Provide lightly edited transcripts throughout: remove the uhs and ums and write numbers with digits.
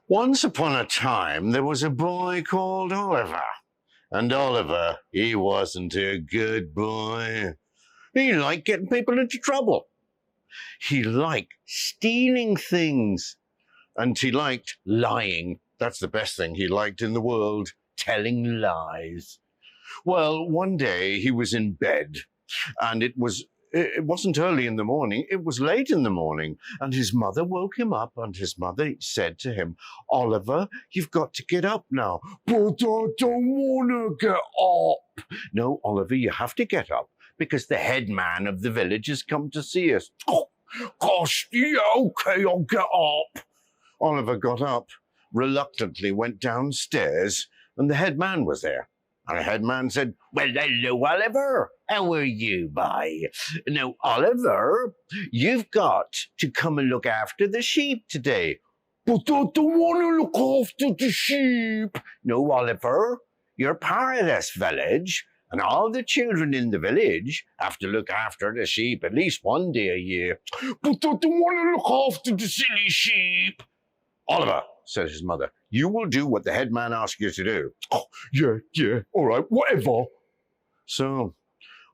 Once upon a time, there was a boy called Oliver. And Oliver, he wasn't a good boy. He liked getting people into trouble. He liked stealing things. And he liked lying. That's the best thing he liked in the world, telling lies. Well, one day he was in bed, and it wasn't early in the morning, it was late in the morning, and his mother woke him up, and his mother said to him, "Oliver, you've got to get up now." "But I don't want to get up." "No, Oliver, you have to get up, because the head man of the village has come to see us." "Oh, gosh, yeah, okay, I'll get up." Oliver got up, reluctantly went downstairs, and the head man was there. And the head man said, "Well, hello, Oliver. How are you, boy? Now, Oliver, you've got to come and look after the sheep today." "But I don't want to look after the sheep." "No, Oliver, you're part of this village, and all the children in the village have to look after the sheep at least one day a year." "But I don't want to look after the silly sheep." "Oliver," said his mother, "you will do what the head man asks you to do." "Oh, yeah, all right, whatever." So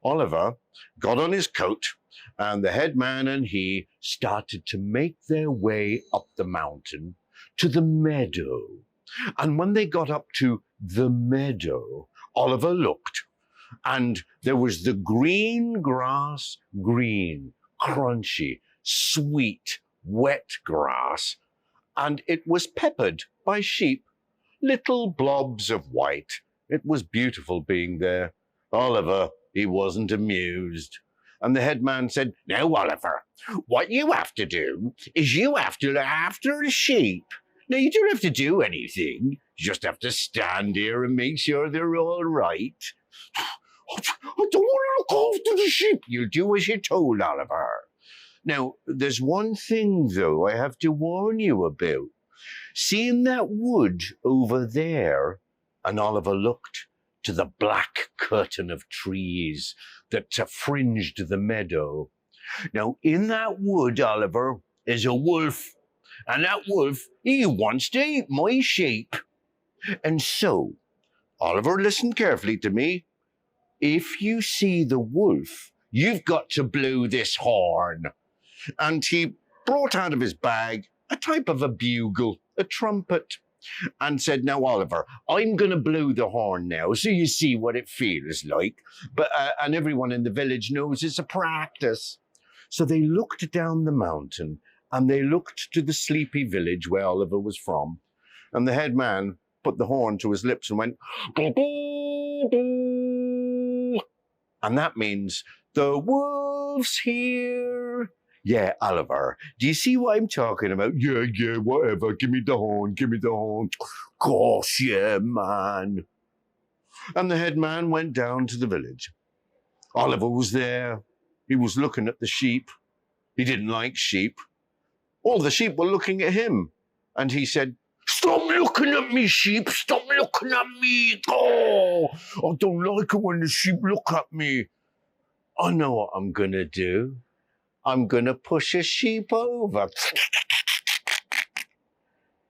Oliver got on his coat, and the head man and he started to make their way up the mountain to the meadow. And when they got up to the meadow, Oliver looked, and there was the green grass, green, crunchy, sweet, wet grass, and it was peppered by sheep, little blobs of white. It was beautiful being there. Oliver, he wasn't amused. And the head man said, "Now, Oliver, what you have to do is you have to look after the sheep. Now, you don't have to do anything. You just have to stand here and make sure they're all right." "I don't want to look after the sheep." "You'll do as you're told, Oliver. Now, there's one thing, though, I have to warn you about. Seeing that wood over there?" And Oliver looked to the black curtain of trees that fringed the meadow. "Now, in that wood, Oliver, is a wolf. And that wolf, he wants to eat my sheep. And so, Oliver, listen carefully to me. If you see the wolf, you've got to blow this horn." And he brought out of his bag a type of a bugle, a trumpet, and said, "Now, Oliver, I'm going to blow the horn now, so you see what it feels like." And everyone in the village knows it's a practice. So they looked down the mountain, and they looked to the sleepy village where Oliver was from. And the head man put the horn to his lips and went, and that means, "The wolf's here." "Yeah, Oliver, do you see what I'm talking about?" Yeah, whatever. Give me the horn, give me the horn." "Gosh, yeah, man." And the head man went down to the village. Oliver was there. He was looking at the sheep. He didn't like sheep. All the sheep were looking at him. And he said, "Stop looking at me, sheep. Stop looking at me. Oh, I don't like it when the sheep look at me. I know what I'm going to do. I'm going to push a sheep over."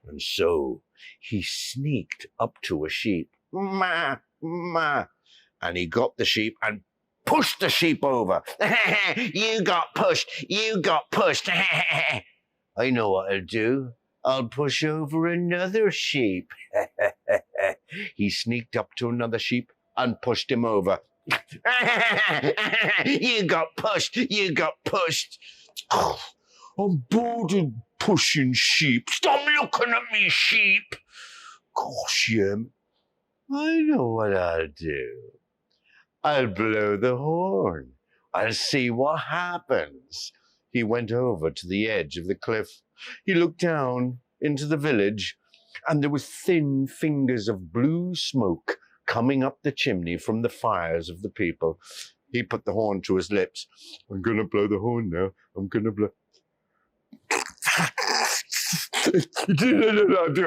And so he sneaked up to a sheep. "Ma, ma." And he got the sheep and pushed the sheep over. "You got pushed. You got pushed." "I know what I'll do. I'll push over another sheep." He sneaked up to another sheep and pushed him over. "You got pushed. You got pushed." "Oh, I'm bored of pushing sheep. Stop looking at me, sheep." "Gosh, yeah, I know what I'll do. I'll blow the horn. I'll see what happens." He went over to the edge of the cliff. He looked down into the village, and there were thin fingers of blue smoke coming up the chimney from the fires of the people. He put the horn to his lips. "I'm going to blow the horn now. I'm going to blow." No, I'll do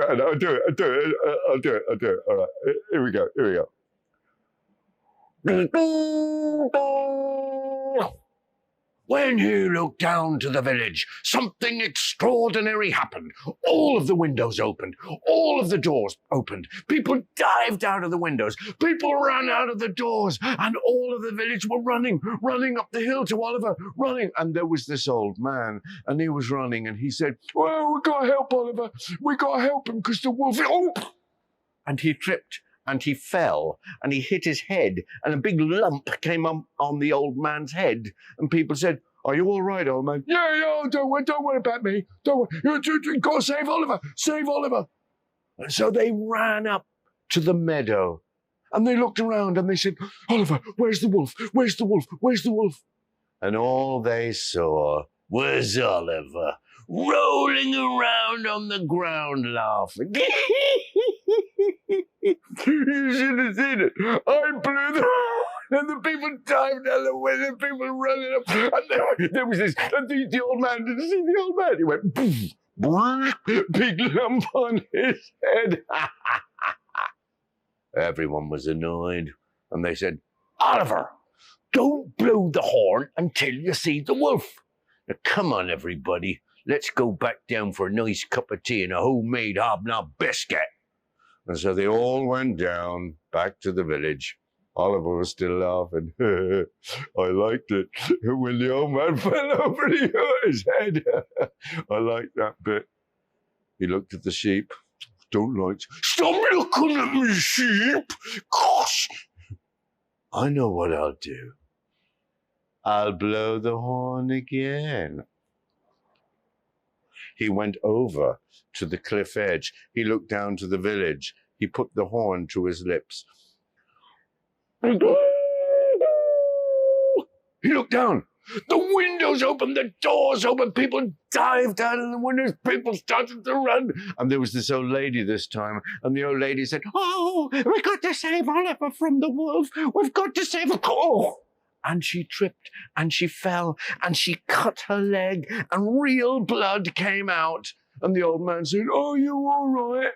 it. All right, here we go. When he looked down to the village, something extraordinary happened. All of the windows opened. All of the doors opened. People dived out of the windows. People ran out of the doors. And all of the village were running up the hill to Oliver, running. And there was this old man, and he was running, and he said, "Well, we got to help Oliver. We got to help him because the wolf..." Oh! And he tripped. And he fell, and he hit his head, and a big lump came on the old man's head. And people said, "Are you all right, old man?" Yeah, don't worry about me. Don't worry. You've got to save Oliver. Save Oliver. And so they ran up to the meadow, and they looked around, and they said, "Oliver, where's the wolf? Where's the wolf? Where's the wolf?" And all they saw was Oliver rolling around on the ground laughing. You should have seen it. I blew the horn, and the people dived out the window, people running up, and there was this, and the old man, did you see the old man? He went, boom, big lump on his head. Everyone was annoyed, and they said, "Oliver, don't blow the horn until you see the wolf. Now, come on, everybody. Let's go back down for a nice cup of tea and a homemade hobnob biscuit." And so they all went down back to the village. Oliver was still laughing. I liked it when the old man fell over and he hurt his head. I liked that bit. He looked at the sheep. Don't like... Stop looking at me, sheep! Gosh! I know what I'll do. I'll blow the horn again. He went over to the cliff edge. He looked down to the village. He put the horn to his lips. He looked down. The windows opened, the doors opened, people dived out of the windows, people started to run. And there was this old lady this time, and the old lady said, "Oh, we've got to save Oliver from the wolf. We've got to save him." Oh! And she tripped, and she fell, and she cut her leg, and real blood came out. And the old man said, "Oh, you all right?"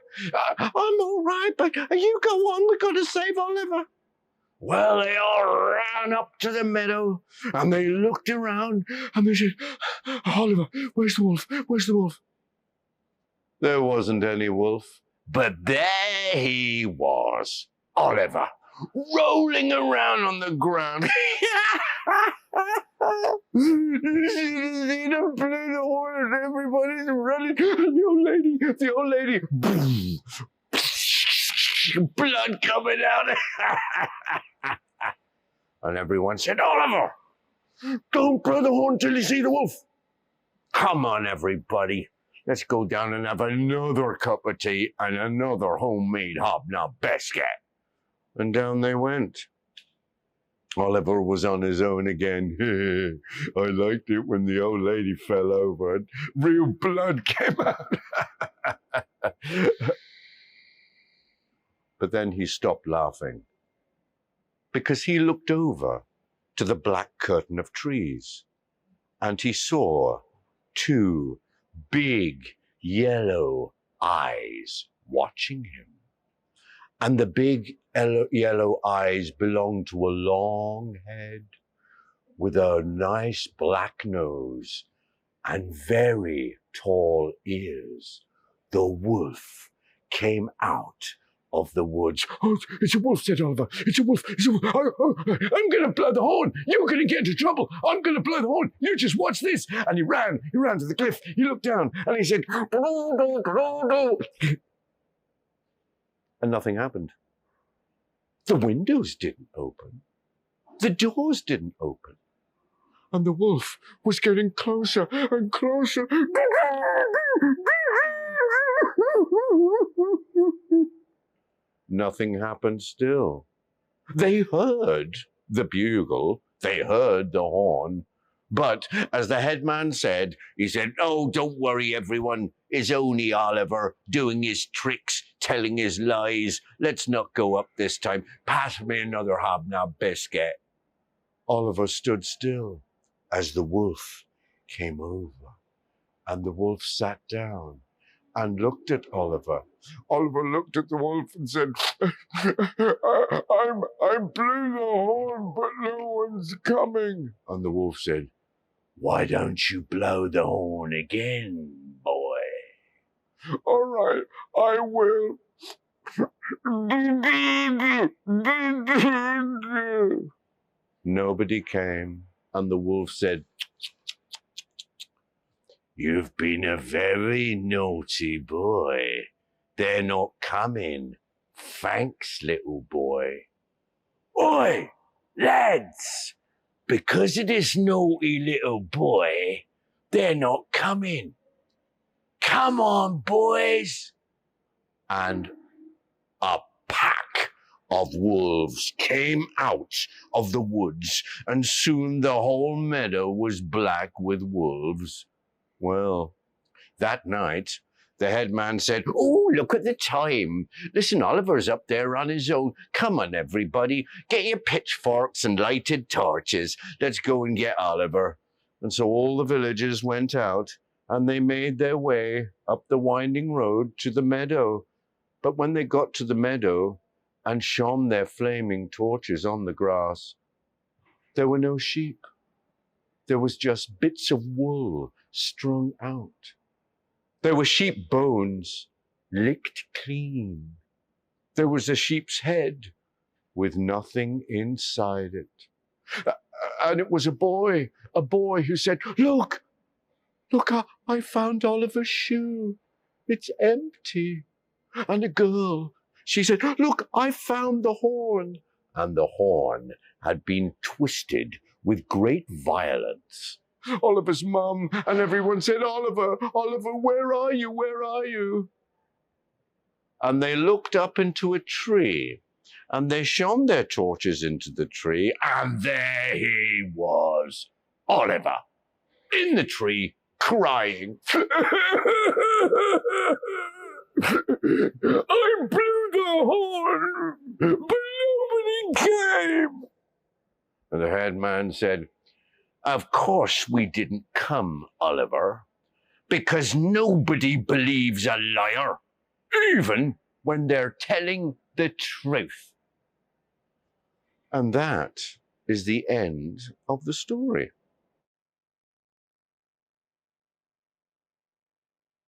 "I'm all right, but you go on, we've got to save Oliver." Well, they all ran up to the meadow, and they looked around, and they said, "Oliver, where's the wolf? Where's the wolf?" There wasn't any wolf, but there he was, Oliver, rolling around on the ground. You should have seen him play the horn, and everybody's running, and the old lady, boom, blood coming out. And everyone said, "Oliver, don't blow the horn till you see the wolf. Come on, everybody. Let's go down and have another cup of tea and another homemade hobnob biscuit." And down they went. Oliver was on his own again. I liked it when the old lady fell over and real blood came out. But then he stopped laughing because he looked over to the black curtain of trees and he saw two big yellow eyes watching him. And the big yellow eyes belonged to a long head with a nice black nose and very tall ears. The wolf came out of the woods. "Oh, it's a wolf," said Oliver. "It's a wolf. It's a wolf. I'm going to blow the horn. You're going to get into trouble. I'm going to blow the horn. You just watch this." And he ran to the cliff. He looked down and he said, and nothing happened. The windows didn't open. The doors didn't open. And the wolf was getting closer and closer. Nothing happened still. They heard the bugle. They heard the horn. But as the headman said, he said, "Oh, don't worry, everyone. It's only Oliver doing his tricks, telling his lies. Let's not go up this time. Pass me another hobnob biscuit." Oliver stood still as the wolf came over. And the wolf sat down and looked at Oliver. Oliver looked at the wolf and said, I blew the horn, but no one's coming." And the wolf said, Why don't you blow the horn again, boy? All right, I will. Nobody came, and the wolf said, "You've been a very naughty boy. They're not coming. Thanks, little boy." "Oi, lads, because of this naughty little boy, they're not coming. Come on, boys." And a pack of wolves came out of the woods, and soon the whole meadow was black with wolves. Well, that night, the headman said, "Oh, look at the time. Listen, Oliver's up there on his own. Come on, everybody. Get your pitchforks and lighted torches. Let's go and get Oliver." And so all the villagers went out, and they made their way up the winding road to the meadow. But when they got to the meadow and shone their flaming torches on the grass, there were no sheep. There was just bits of wool strung out. There were sheep bones licked clean. There was a sheep's head with nothing inside it. And it was a boy who said, Look, I found Oliver's shoe. It's empty." And a girl, she said, "Look, I found the horn." And the horn had been twisted with great violence. Oliver's mum and everyone said, Oliver, where are you? Where are you?" And they looked up into a tree, and they shone their torches into the tree, and there he was, Oliver, in the tree, crying. "I blew the horn, but nobody came." And the headman said, "Of course we didn't come, Oliver, because nobody believes a liar, even when they're telling the truth." And that is the end of the story.